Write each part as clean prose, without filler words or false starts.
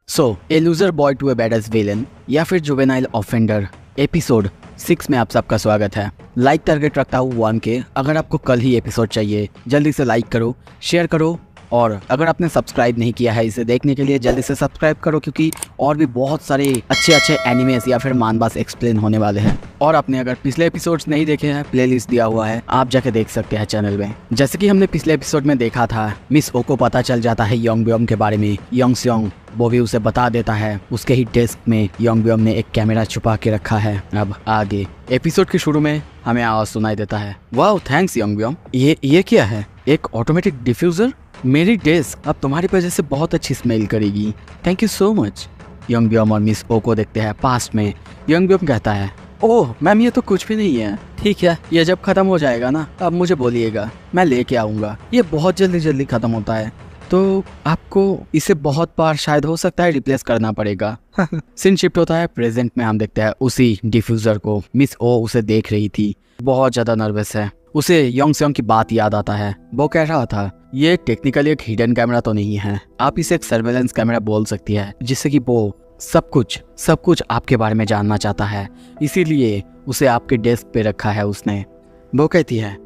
So a loser boy to a badass villain या फिर juvenile offender episode 6 में आप सबका स्वागत है। लाइक टारगेट रखता हूँ 1K। अगर आपको कल ही एपिसोड चाहिए जल्दी से लाइक करो, शेयर करो और अगर आपने सब्सक्राइब नहीं किया है इसे देखने के लिए जल्दी से सब्सक्राइब करो, क्योंकि और भी बहुत सारे अच्छे एनिमेस या फिर मानबास एक्सप्लेन होने वाले हैं। और आपने अगर पिछले एपिसोड्स नहीं देखे हैं प्लेलिस्ट दिया हुआ है, आप जाके देख सकते हैं चैनल में। जैसे कि हमने पिछले एपिसोड में देखा था, मिस ओ को पता चल जाता है योंगब्योम के बारे में। योंगस्योंग वो भी उसे बता देता है। उसके ही डेस्क में योंगब्योम ने एक कैमरा छुपा के रखा है। अब आगे एपिसोड के शुरू में हमें आवाज सुनाई देता है, वाओ थैंक्स योंगब्योम। ये क्या है? एक ऑटोमेटिक डिफ्यूजर? मेरी डेस्क अब तुम्हारी वजह से बहुत अच्छी स्मेल करेगी, थैंक यू सो मच। योंगब्योम और मिस ओ को देखते हैं पास्ट में। योंगब्योम कहता है, ओह मैम ये तो कुछ भी नहीं है। ठीक है, ये जब खत्म हो जाएगा ना अब मुझे बोलिएगा, मैं लेके आऊँगा। ये बहुत जल्दी खत्म होता है तो आपको इसे बहुत बार शायद हो सकता है रिप्लेस करना पड़ेगा। सीन शिफ्ट होता है प्रेजेंट में। हम देखते हैं उसी डिफ्यूजर को। मिस ओ उसे देख रही थी, बहुत ज्यादा नर्वस है। उसे योंगस्योंग की बात याद आता है। वो कह रहा था ये टेक्निकली एक हिडन कैमरा तो नहीं है, आप इसे एक सर्वेलेंस कैमरा बोल सकती है, जिससे कि वो सब कुछ आपके बारे में जानना चाहता है, इसीलिए उसे आपके डेस्क पे रखा है उसने। वो कहती है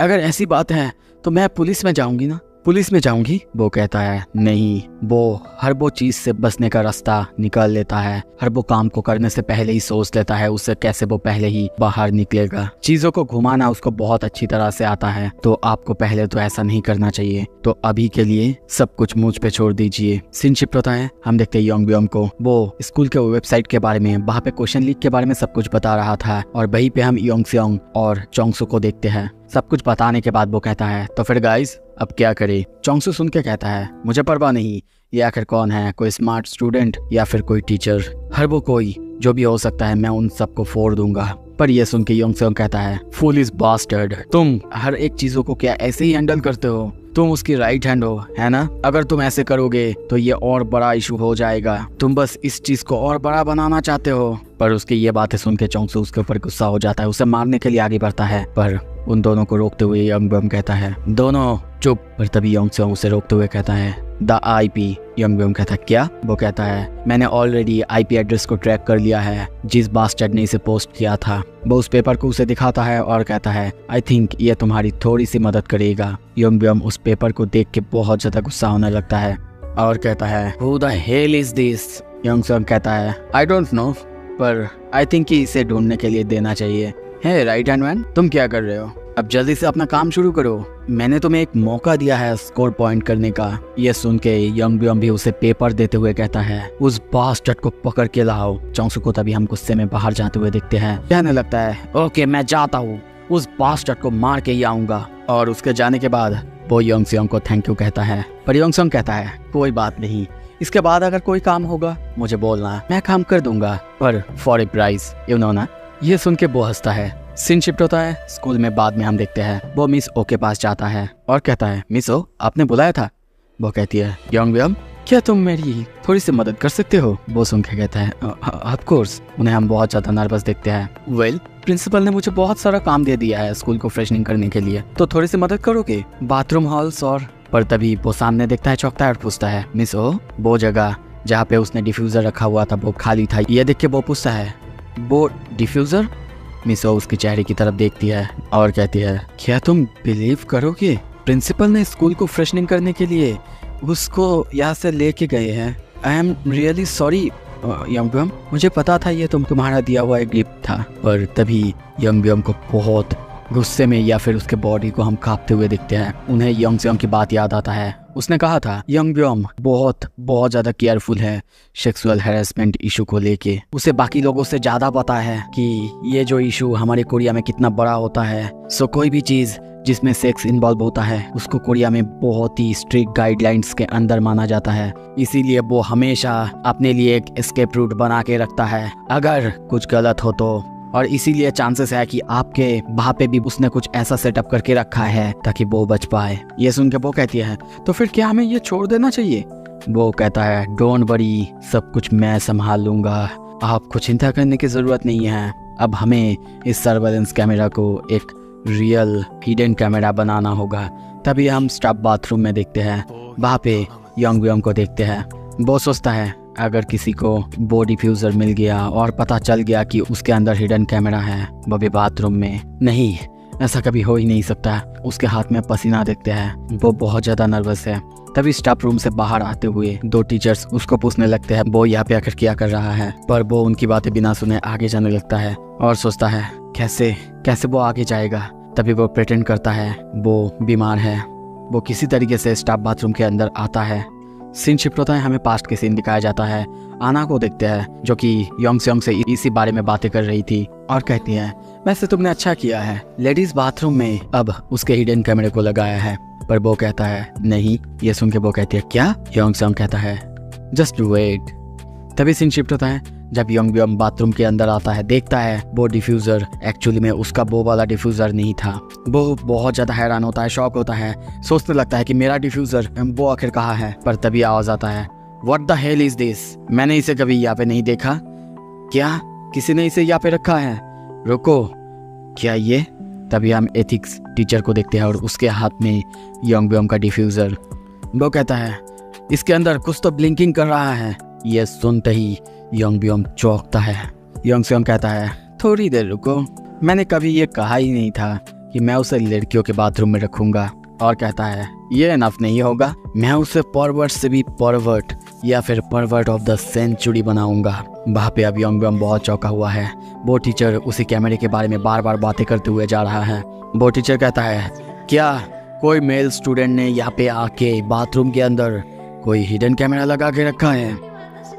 अगर ऐसी बात है तो मैं पुलिस में जाऊंगी ना। पुलिस में जाऊंगी? वो कहता है नहीं, वो हर वो चीज से बचने का रास्ता निकाल लेता है। हर वो काम को करने से पहले ही सोच लेता है उससे कैसे वो पहले ही बाहर निकलेगा। चीजों को घुमाना उसको बहुत अच्छी तरह से आता है, तो आपको पहले तो ऐसा नहीं करना चाहिए। तो अभी के लिए सब कुछ मुझ पे छोड़ दीजिए। सीन शिफ्ट होता है। हम देखते हैं योंगब्योम को। वो स्कूल के वेबसाइट के बारे में, वहाँ पे क्वेश्चन लीक के बारे में सब कुछ बता रहा था, और वहीं पे हम योंगस्योंग और चोंगसू को देखते हैं। सब कुछ बताने के बाद वो कहता है तो फिर गाइस अब क्या करें? चोंगसू सुन के कहता है मुझे परवाह नहीं, ये आखिर कौन है, कोई स्मार्ट स्टूडेंट या फिर कोई टीचर, हर वो कोई जो भी हो सकता है, मैं उन सबको फोड़ दूंगा। पर ये सुन के योंगस्योंग कहता है फूलिश बास्टर्ड, तुम हर एक चीजों को क्या ऐसे ही हैंडल करते हो? तुम उसकी राइट हैंड हो, है ना? अगर तुम ऐसे करोगे तो ये और बड़ा इशू हो जाएगा। तुम बस इस चीज को और बड़ा बनाना चाहते हो। पर उसकी ये बातें सुन के चोंगसू उसके ऊपर गुस्सा हो जाता है, उसे मारने के लिए आगे बढ़ता है। पर उन दोनों को रोकते हुए योंगब्योम कहता है दोनों चुप। पर तभी योंगस्योंग उसे रोकते हुए कहता है द IP। योंगब्योम कहता है क्या? वो कहता है मैंने ऑलरेडी IP एड्रेस को ट्रैक कर लिया है जिस बास्टर्ड ने इसे पोस्ट किया था। वो उस पेपर को उसे दिखाता है और कहता है आई थिंक ये तुम्हारी थोड़ी सी मदद करेगा। योंगब्योम उस पेपर को देख के बहुत ज्यादा गुस्सा होने लगता है और कहता है who the hell is this? Yongseong कहता है आई डोंट नो, पर आई थिंक कि इसे ढूंढने के लिए देना चाहिए। हे राइट हैंड मैन, तुम क्या कर रहे हो? अब जल्दी से अपना काम शुरू करो, मैंने तुम्हें एक मौका दिया है स्कोर पॉइंट करने का। ये सुन के योंगब्योम भी उसे पेपर देते हुए कहता है उस बास्टर्ड को पकड़ के लाओ। चोंगसू को तभी हम गुस्से में बाहर जाते हुए देखते हैं। कहने लगता है ओके मैं जाता हूँ, उस बास्टर्ड को मार के ही आऊंगा। और उसके जाने के बाद वो योंगस्योंग को थैंक यू कहता है। पर योंगस्योंग कहता है कोई बात नहीं, इसके बाद अगर कोई काम होगा मुझे बोलना, मैं काम कर दूंगा, पर for a price, you know ना। ये सुन के वो हंसता है। सीन शिफ्ट होता है स्कूल में। बाद में हम देखते हैं वो मिस ओ के पास जाता है और कहता है मिस ओ आपने बुलाया था? वो कहती है योंगब्योम क्या तुम मेरी थोड़ी सी मदद कर सकते हो? वो सुन के कहता है ऑफ कोर्स। उन्हें हम बहुत ज्यादा नर्वस देखते हैं। वेल प्रिंसिपल ने मुझे बहुत सारा काम दे दिया है स्कूल को फ्रेशनिंग करने के लिए, तो थोड़ी सी मदद करोगे? बाथरूम हॉल्स और। पर तभी वो सामने देखता है, चौंकता है और पूछता है मिस ओ वो जगह जहाँ पे उसने डिफ्यूजर रखा हुआ था वो खाली था। ये देख के वो पूछता है वो डिफ्यूजर? मिस ओ उसके चेहरे की तरफ देखती है और कहती है क्या तुम बिलीव करोगे प्रिंसिपल ने स्कूल को फ्रेशनिंग करने के लिए उसको यहाँ से लेके गए हैं। आई एम रियली सॉरी योंगब्योम, मुझे पता था ये तुम्हारा दिया हुआ एक गिफ्ट था। पर तभी योंगब्योम को बहुत गुस्से में या फिर उसके बॉडी को हम कांपते हुए दिखते हैं। उन्हें योंगस्योंग की बात याद आता है। उसने कहा था योंगब्योम बहुत ज्यादा केयरफुल है सेक्सुअल हैरेसमेंट इशू को लेके। उसे बाकी लोगों से ज्यादा पता है कि ये जो इशू हमारे कोरिया में कितना बड़ा होता है। सो कोई भी चीज जिसमें सेक्स इन्वॉल्व होता है उसको कोरिया में बहुत ही स्ट्रिक्ट गाइडलाइंस के अंदर माना जाता है। इसीलिए वो हमेशा अपने लिए एक एस्केप रूट बना के रखता है अगर कुछ गलत हो तो। और इसीलिए चांसेस है कि आपके वहाँ पे भी उसने कुछ ऐसा सेटअप करके रखा है ताकि वो बच पाए। ये सुन के वो कहती है तो फिर क्या हमें ये छोड़ देना चाहिए? वो कहता है डोंट वरी, सब कुछ मैं संभाल लूंगा, आपको चिंता करने की जरूरत नहीं है। अब हमें इस सर्वेलेंस कैमरा को एक रियल हिडन कैमरा बनाना होगा। तभी हम स्टाफ बाथरूम में देखते हैं, वहाँ पे योंगब्योम को देखते हैं। वो सोचता है अगर किसी को वो डिफ्यूज़र मिल गया और पता चल गया कि उसके अंदर हिडन कैमरा है, वो भी बाथरूम में, नहीं ऐसा कभी हो ही नहीं सकता। उसके हाथ में पसीना देखते हैं, वो बहुत ज़्यादा नर्वस है। तभी स्टाफ रूम से बाहर आते हुए 2 टीचर्स उसको पूछने लगते हैं वो यहाँ पे आकर क्या कर रहा है, पर वो उनकी बातें बिना सुने आगे जाने लगता है और सोचता है कैसे कैसे वो आगे जाएगा। तभी वो प्रिटेंड करता है वो बीमार है। वो किसी तरीके से स्टाफ बाथरूम के अंदर आता है। सीन शिफ्ट होता है, हमें पास्ट के सीन दिखाया जाता है। आना को देखते हैं जो कि योंग सेयोंग से इसी बारे में बातें कर रही थी और कहती है वैसे तुमने अच्छा किया है, लेडीज बाथरूम में अब उसके हिडन कैमरे को लगाया है। पर वो कहता है नहीं। ये सुन के वो कहती है क्या? योंग सेयोंग कहता है जस्ट वेट। तभी सीन शिफ्ट होता है जब योंग ब्योम बाथरूम के अंदर आता है, देखता है वो डिफ्यूज़र एक्चुअली में उसका वो वाला डिफ्यूज़र नहीं था। वो बहुत ज़्यादा हैरान होता है, शॉक होता है, सोचने लगता है कि मेरा डिफ्यूज़र वो आखिर कहाँ है। पर तभी आवाज़ आता है what the hell is this, मैंने इसे कभी यहाँ पे नहीं देखा। क्या किसी ने इसे यहाँ पे रखा है? रुको, क्या ये? तभी हम एथिक्स टीचर को देखते हैं और उसके हाथ में योंग ब्योम का डिफ्यूज़र। वो कहता है इसके अंदर कुछ तो ब्लिंकिंग कर रहा है। ये सुनते ही योंग ब्योम चौंकता है। योंग सेयोंग कहता है थोड़ी देर रुको, मैंने कभी ये कहा ही नहीं था कि मैं उसे लड़कियों के बाथरूम में रखूंगा। और कहता है ये इनफ नहीं होगा, मैं उसे परवर्ट से भी परवर्ट या फिर परवर्ट ऑफ द सेंचुरी बनाऊंगा। वहाँ पे अब योंग ब्योम बहुत चौंका हुआ है। वो टीचर उसी कैमरे के बारे में बार बार बातें करते हुए जा रहा है। वो टीचर कहता है क्या कोई मेल स्टूडेंट ने यहाँ पे आके बाथरूम के अंदर कोई हिडन कैमरा लगा के रखा है?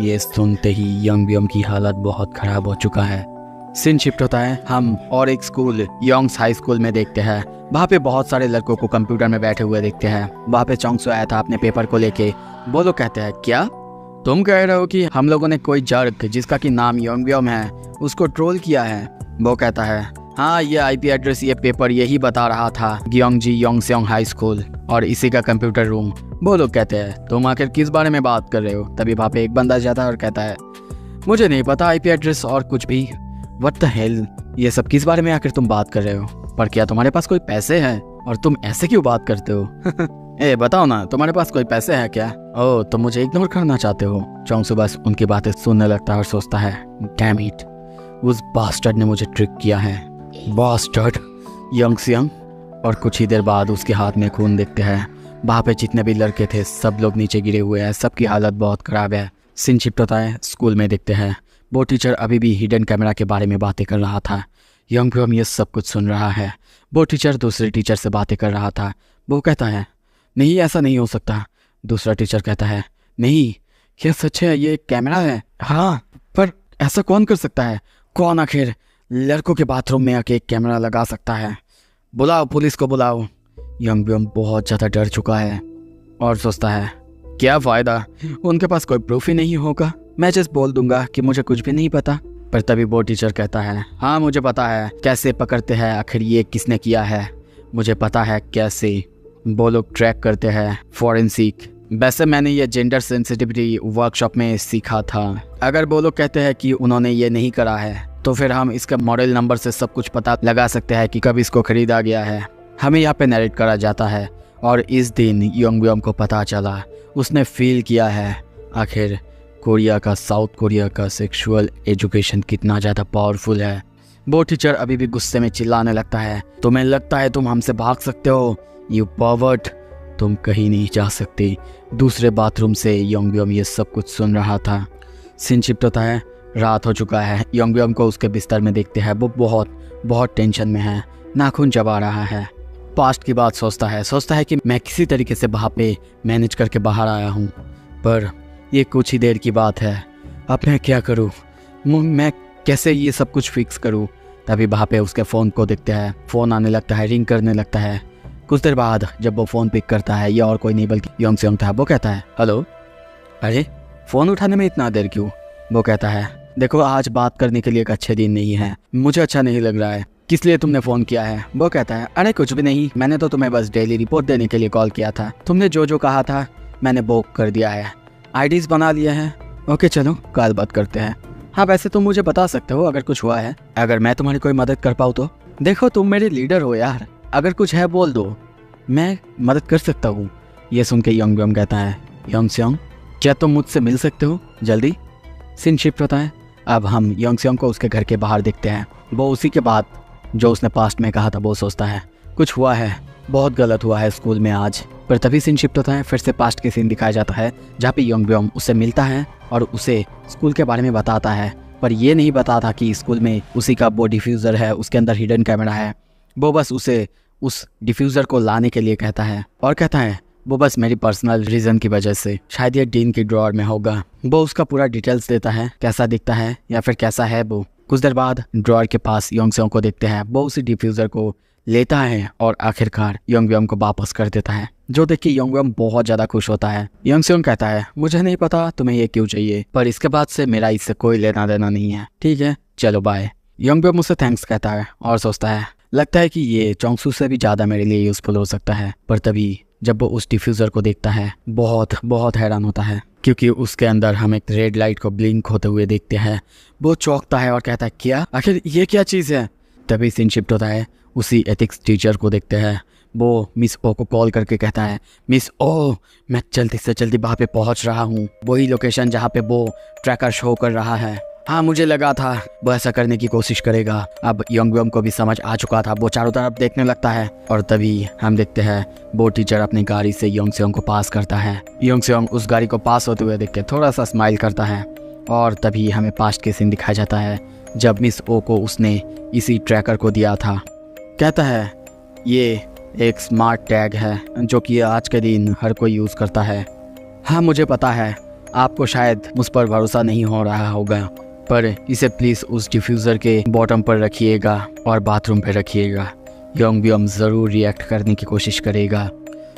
ये सुनते ही योंग ब्योम की हालत बहुत खराब हो चुका है। सीन शिफ्ट होता है, हम और एक स्कूल योंग्स हाई स्कूल में देखते हैं। वहाँ पे बहुत सारे लड़कों को कंप्यूटर में बैठे हुए देखते हैं। वहाँ पे चोंगसो आया था अपने पेपर को लेके। वो लोग कहते हैं क्या तुम कह रहे हो कि हम लोगों ने कोई जर्क जिसका कि नाम योंग ब्योम है उसको ट्रोल किया है? वो कहता है हाँ, ये आईपी एड्रेस ये पेपर यही बता रहा था ग्योंगजी योंगसेयोंग हाई स्कूल और इसी का कंप्यूटर रूम। वो लोग कहते हैं तुम आखिर किस बारे में बात कर रहे हो? तभी वहाँ पे एक बंदा जाता है और कहता है मुझे नहीं पता आईपी एड्रेस और कुछ भी। व्हाट द हेल, ये सब किस बारे में आखिर तुम बात कर रहे हो? पर क्या तुम्हारे पास कोई पैसे हैं और तुम ऐसे क्यों बात करते हो? ए बताओ ना, तुम्हारे पास कोई पैसे हैं क्या? ओह, तुम मुझे इग्नोर करना चाहते हो? चोंगसो बस उनकी बातें सुनने लगता है और सोचता है डैम इट, उस बास्टर्ड ने मुझे ट्रिक किया है। Bastard Yong Seong. और कुछ ही देर बाद उसके हाथ में खून देखते हैं। वहाँ पे जितने भी लड़के थे सब लोग नीचे गिरे हुए हैं, सबकी हालत बहुत ख़राब है। सीन शिफ्ट होता है, स्कूल में देखते हैं वो टीचर अभी भी हिडन कैमरा के बारे में बातें कर रहा था। योंग ब्योम ये सब कुछ सुन रहा है। वो टीचर दूसरे टीचर से बातें कर रहा था। वो कहता है नहीं, ऐसा नहीं हो सकता। दूसरा टीचर कहता है नहीं, क्या सच है? ये कैमरा है। हाँ, पर ऐसा कौन कर सकता है? कौन आखिर लड़कों के बाथरूम में आके कैमरा लगा सकता है? बुलाओ, पुलिस को बुलाओ। योंग ब्योम बहुत ज़्यादा डर चुका है और सोचता है क्या फ़ायदा, उनके पास कोई प्रूफ ही नहीं होगा, मैं जस्ट बोल दूंगा कि मुझे कुछ भी नहीं पता। पर तभी वो टीचर कहता है हाँ, मुझे पता है कैसे पकड़ते हैं आखिर ये किसने किया है, मुझे पता है कैसे वो लोग ट्रैक करते हैं फॉरेंसिक। वैसे मैंने ये जेंडर सेंसिटिविटी वर्कशॉप में सीखा था। अगर वो लोग कहते हैं कि उन्होंने ये नहीं करा है तो फिर हम इसका मॉडल नंबर से सब कुछ पता लगा सकते हैं कि कब इसको खरीदा गया है। हमें यहाँ पे नरेट करा जाता है और इस दिन योंग ब्योम को पता चला, उसने फील किया है आखिर कोरिया का, साउथ कोरिया का सेक्सुअल एजुकेशन कितना ज़्यादा पावरफुल है। वो टीचर अभी भी गुस्से में चिल्लाने लगता है तुम्हें लगता है तुम हमसे भाग सकते हो? यू परवर्ट, तुम कहीं नहीं जा सकते। दूसरे बाथरूम से योंग ब्योम ये सब कुछ सुन रहा था। सीन शिफ्ट होता है, रात हो चुका है। योंग ब्योम को उसके बिस्तर में देखते हैं, वो बहुत टेंशन में है, नाखून चबा रहा है। पास्ट की बात सोचता है कि मैं किसी तरीके से वहाँ पे मैनेज करके बाहर आया हूँ, पर ये कुछ ही देर की बात है। अब मैं क्या करूँ? मैं कैसे ये सब कुछ फिक्स करूँ? तभी वहाँ पे उसके फ़ोन को देखते हैं, फ़ोन आने लगता है, रिंग करने लगता है। कुछ देर बाद जब वो फ़ोन पिक करता है, ये और कोई नहीं बल्कि योंग सेयोंग था। वो कहता है हेलो। अरे फ़ोन उठाने में इतना देर क्यों? वो कहता है देखो, आज बात करने के लिए एक अच्छे दिन नहीं है, मुझे अच्छा नहीं लग रहा है। किस लिए तुमने फ़ोन किया है? वो कहता है अरे कुछ भी नहीं, मैंने तो तुम्हें बस डेली रिपोर्ट देने के लिए कॉल किया था। तुमने जो कहा था मैंने वो कर दिया है, आईडीज़ बना लिए हैं। ओके चलो कल बात करते हैं। हाँ, वैसे तुम मुझे बता सकते हो अगर कुछ हुआ है, अगर मैं तुम्हारी कोई मदद कर पाऊँ तो। देखो तुम मेरे लीडर हो यार, अगर कुछ है बोल दो, मैं मदद कर सकता हूँ। ये सुन के योंग ब्योम कहता है योंग सेयोंग, क्या तुम मुझसे मिल सकते हो जल्दी? सीन शिफ्ट होता है। अब हम योंगसेयोंग को उसके घर के बाहर देखते हैं। वो उसी के बाद जो उसने पास्ट में कहा था वो सोचता है कुछ हुआ है, बहुत गलत हुआ है स्कूल में आज। पर तभी सीन शिफ्ट होता है, फिर से पास्ट के सीन दिखाया जाता है जहाँ पे योंगब्योम उससे मिलता है और उसे स्कूल के बारे में बताता है। पर ये नहीं बताता कि स्कूल में उसी का वो डिफ्यूज़र है, उसके अंदर हिडन कैमरा है। वो बस उसे उस डिफ्यूज़र को लाने के लिए कहता है और कहता है वो बस मेरी पर्सनल रीज़न की वजह से, शायद ये डीन की ड्रॉअर में होगा। वो उसका पूरा डिटेल्स देता है, कैसा दिखता है या फिर कैसा है वो। कुछ देर बाद ड्रॉअर के पास योंगसेयोंग को देखते हैं। वो उसी डिफ्यूज़र को लेता है और आखिरकार योंगब्योम को वापस कर देता है, जो देख के योंगब्योम बहुत ज़्यादा खुश होता है। योंगसेयोंग कहता है मुझे नहीं पता तुम्हें ये क्यों चाहिए, पर इसके बाद से मेरा इससे कोई लेना देना नहीं है, ठीक है चलो बाय। योंगब्योम मुझसे थैंक्स कहता है और सोचता है लगता है कि ये चोंगसू से भी ज़्यादा मेरे लिए यूज़फुल हो सकता है। पर तभी जब वो उस डिफ्यूज़र को देखता है बहुत बहुत हैरान होता है, क्योंकि उसके अंदर हम एक रेड लाइट को ब्लिंक होते हुए देखते हैं। वो चौंकता है और कहता है क्या, आखिर ये क्या चीज़ है? तभी सीन शिफ्ट होता है, उसी एथिक्स टीचर को देखते हैं। वो मिस ओ को कॉल करके कहता है मिस ओ, मैं जल्दी से जल्दी वहाँ पे पहुँच रहा हूँ, वही लोकेशन जहाँ पे वो ट्रैकर शो कर रहा है। हाँ मुझे लगा था वो ऐसा करने की कोशिश करेगा। अब योंगब्योम को भी समझ आ चुका था, वो चारों तरफ देखने लगता है और तभी हम देखते हैं वो टीचर अपनी गाड़ी से योंगसेयोंग को पास करता है। योंगसेयोंग उस गाड़ी को पास होते हुए देख के थोड़ा सा स्माइल करता है और तभी हमें पास्ट के सीन दिखाया जाता है जब मिस ओ को उसने इसी ट्रैकर को दिया था। कहता है ये एक स्मार्ट टैग है जो कि आज के दिन हर कोई यूज़ करता है। हाँ मुझे पता है आपको शायद मुझ पर भरोसा नहीं हो रहा होगा, पर इसे प्लीज़ उस डिफ्यूज़र के बॉटम पर रखिएगा और बाथरूम पे रखिएगा। योंगब्योम ज़रूर रिएक्ट करने की कोशिश करेगा।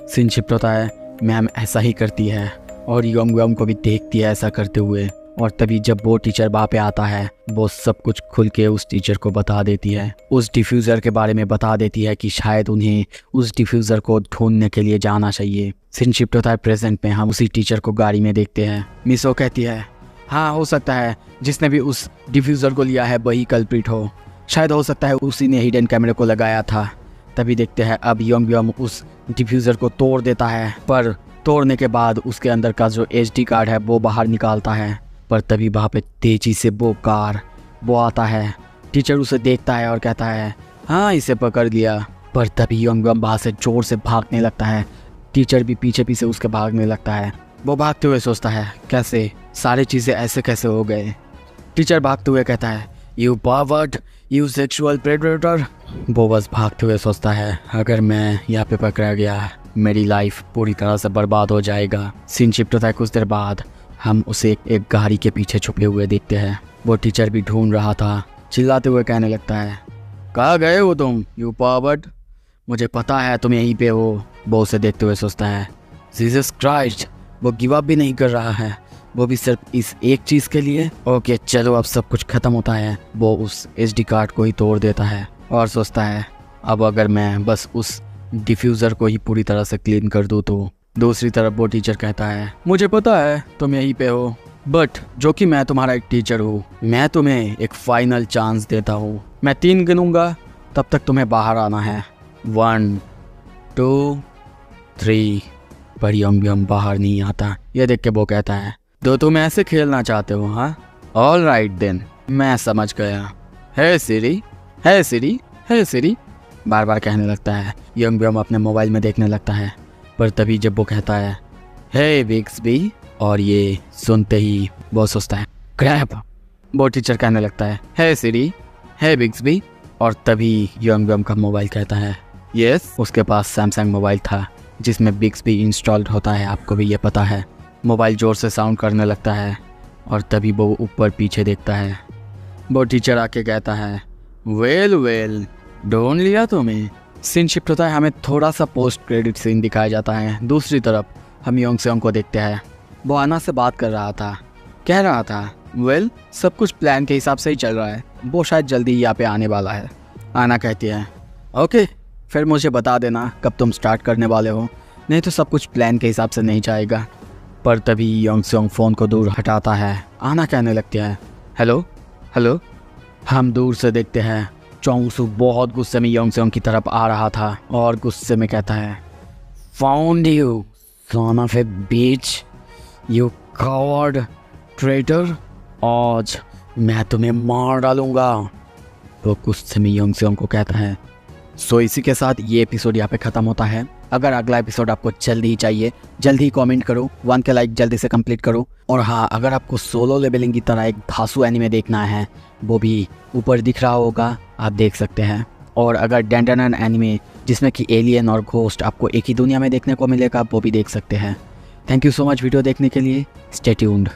सीन शिफ्ट होता है, मैम ऐसा ही करती है और योंगब्योम को भी देखती है ऐसा करते हुए। और तभी जब वो टीचर वहाँ पे आता है वो सब कुछ खुल के उस टीचर को बता देती है, उस डिफ्यूज़र के बारे में बता देती है कि शायद उन्हें उस डिफ्यूज़र को ढूंढने के लिए जाना चाहिए। सीन शिफ्ट होता है प्रेजेंट में, हम उसी टीचर को गाड़ी में देखते हैं। मिस ओ कहती है हाँ हो सकता है जिसने भी उस डिफ्यूज़र को लिया है वही कल्प्रिट हो, शायद हो सकता है उसी ने हिडन कैमरे को लगाया था। तभी देखते हैं अब योंगब्योम उस डिफ्यूज़र को तोड़ देता है, पर तोड़ने के बाद उसके अंदर का जो एचडी कार्ड है वो बाहर निकालता है। पर तभी वहाँ पे तेजी से वो कार वो आता है। टीचर उसे देखता है और कहता है हाँ इसे पकड़ लिया। पर तभी योंगब्योम वहाँ से जोर से भागने लगता है, टीचर भी पीछे पीछे उसके भागने लगता है। वो भागते हुए सोचता है कैसे सारी चीज़ें ऐसे कैसे हो गए। टीचर भागते हुए कहता है you powered, you sexual predator. वो बस भागते हुए सोचता है अगर मैं यहाँ पे पकड़ा गया मेरी लाइफ पूरी तरह से बर्बाद हो जाएगा। सीन शिफ्ट होता है कुछ देर बाद, हम उसे एक गाड़ी के पीछे छुपे हुए देखते हैं। वो टीचर भी ढूंढ रहा था, चिल्लाते हुए कहने लगता है कहाँ गए हो तुम यू पावर्ड, मुझे पता है तुम यहीं पे हो। वो उसे देखते हुए सोचता है जीसस क्राइस्ट, वो गिव अप भी नहीं कर रहा है, वो भी सिर्फ इस एक चीज़ के लिए। ओके चलो अब सब कुछ ख़त्म होता है। वो उस एचडी कार्ड को ही तोड़ देता है और सोचता है अब अगर मैं बस उस डिफ्यूज़र को ही पूरी तरह से क्लीन कर दूँ तो। दूसरी तरफ वो टीचर कहता है मुझे पता है तुम यहीं पे हो, बट जो कि मैं तुम्हारा एक टीचर हूँ, मैं तुम्हें एक फाइनल चांस देता हूँ। मैं 3 गिनूंगा, तब तक तुम्हें बाहर आना है। 1 2 3। पर योंगब्योम बाहर नहीं आता। ये देख के वो कहता है तो तुम ऐसे खेलना चाहते हो हाँ, ऑल राइट देन, मैं समझ गया। है सिरी, है सिरी, है सिरी बार बार कहने लगता है। योंगब्योम अपने मोबाइल में देखने लगता है, पर तभी जब वो कहता है हे बिग्सबी, और ये सुनते ही वो सोचता है क्रैप। वो टीचर कहने लगता है हे सिरी, हे बिग्सबी, और तभी योंगब्योम का मोबाइल कहता है यस। उसके पास सैमसंग मोबाइल था जिसमें बिग्सबी इंस्टॉल्ड होता है, आपको भी ये पता है। मोबाइल ज़ोर से साउंड करने लगता है और तभी वो ऊपर पीछे देखता है। वो टीचर आके कहता है वेल वेल, ढूंढ लिया तुम्हें। सीन शिफ्ट होता है, हमें थोड़ा सा पोस्ट क्रेडिट सीन दिखाया जाता है। दूसरी तरफ हम योंगसेयोंग को देखते हैं। वो आना से बात कर रहा था, कह रहा था वेल सब कुछ प्लान के हिसाब से ही चल रहा है, वो शायद जल्दी ही यहाँ पे आने वाला है। आना कहती है ओके फिर मुझे बता देना कब तुम स्टार्ट करने वाले हो, नहीं तो सब कुछ प्लान के हिसाब से नहीं जाएगा। पर तभी योंगसेयोंग फ़ोन को दूर हटाता है। आना कहने लगती है हेलो हेलो। हम दूर से देखते हैं चोंगसू बहुत गुस्से में योंगसेयोंग की तरफ आ रहा था और गुस्से में कहता है found you son of A beach, you coward, traitor, आज मैं तुम्हें मार डालूंगा, तो गुस्से में यंग सेओंग को कहता है। सो इसी के साथ ये एपिसोड यहाँ पे ख़त्म होता है। अगर अगला एपिसोड आपको जल्दी ही चाहिए, जल्दी ही कमेंट करो, 1 के लाइक जल्दी से कंप्लीट करो। और हाँ, अगर आपको सोलो लेवलिंग की तरह एक धांसू एनीमे देखना है, वो भी ऊपर दिख रहा होगा, आप देख सकते हैं। और अगर डेंडन एनीमे जिसमें कि एलियन और घोस्ट आपको एक ही दुनिया में देखने को मिलेगा, वो भी देख सकते हैं। Thank you so much video देखने के लिए। Stay tuned.